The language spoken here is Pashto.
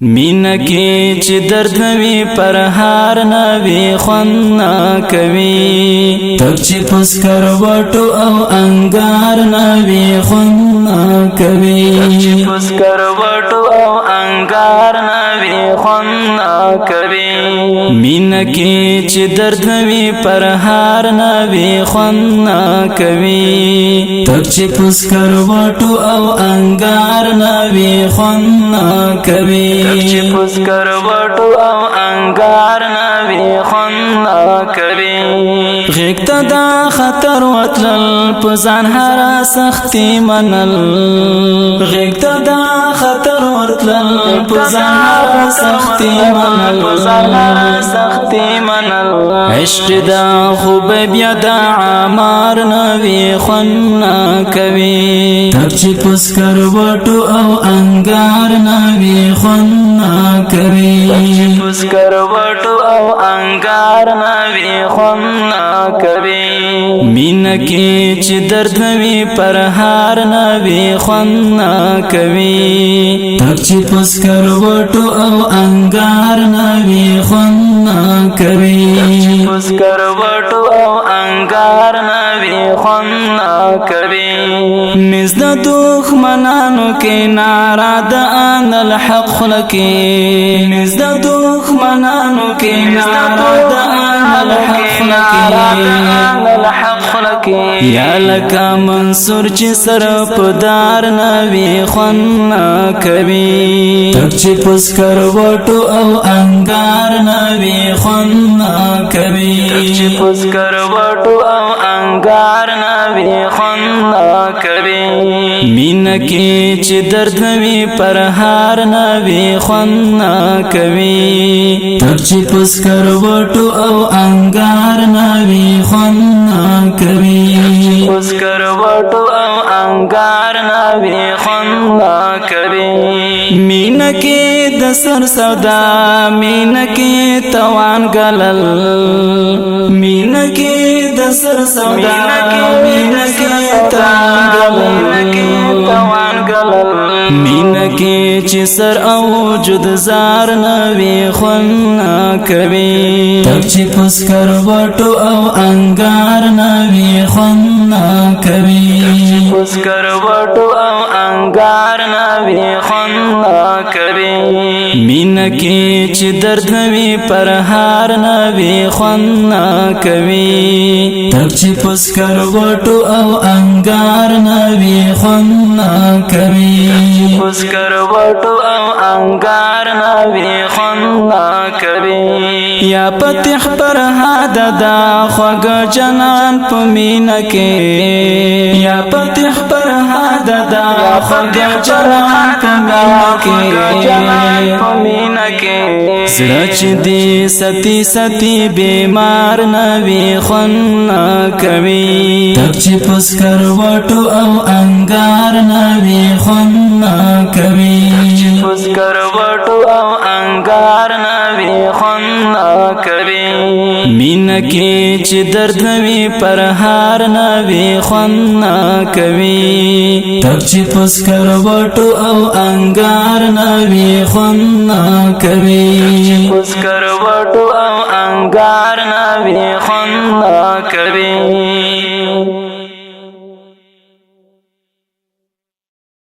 مینا کی چې درد نوی پر هار نوی خوند کوي تک چې پس کروټو او انګار نوی خوند کوي تک چې پس کروټو او انګار نوی خوند کوي مینا کی چې درد نوی پر هار نوی خوند کوي تک چې پس کروټو او انګار نوی خوند کوي چې پس کروټو او انګار نوی خوند کوي غیږ دا خطر وتلل په ځان هر سختي منل غیږ دا خطر وتلل په ځان هر سختي منل عشق دا خوب بیا دا عمار نوی خوند کوي تک چې پس کروټو او انګار نوی خوند کوي پس کروټو او انګار نوی خوند کوي مینا کې چې درد نوی پر هار نوی خوند کوي تک چې پس کروټو او انګار نوی خوند کوي پس کروټو او انګار نوی خوند کوي مزد دښمنانو کې نارا د ان الحق خلکی مزد دښمنانو کې نارا د ان الحق خلکی یا لکه منصور چې سر پدار نوی خوند کوي تک چې پس کروټو او انګار نوی خوند کوي تک چې پس کروټو او انګار نوی خوند کوي مینا کې چې درد نوی پر هار نوی خوند کوي تک چې پس کروټو او انګار نوی خوند کوي پس کروټو او انګار نوی خوند کوي مینا کې د سر سودا مینا کې توان غلل مینا کې د سر سودا مینا کې توان غلل مینا کې چې سر او جد زار نوی خوند کوي تک چې پس کروټو او انګار نوی خوند کوي پس کروټو او انګار نوی خوند کوي مینا کې چې درد نوی پر هار نوی خوند کوي تک چې پس کروټو او انګار نوی خوند کوي پس کروټو او انګار نوی خوند کوي یا پتح پر هاد دا خوږ جنان په مینا کې یا پتح پر هاد دا خوږ جنان په مینا کې زړه چې دی ستی ستی بیمار نوی خوند کوي تک چې پس کروټو او انګار نوی خوند کوي پس کروټو او انګار نوی خوند کوي مینا کې چې درد نوی پر هار نوی خوند کوي تک چې پس کروټو او انګار نوی خوند کوي پس کروټو او انګار نوی خوند کوي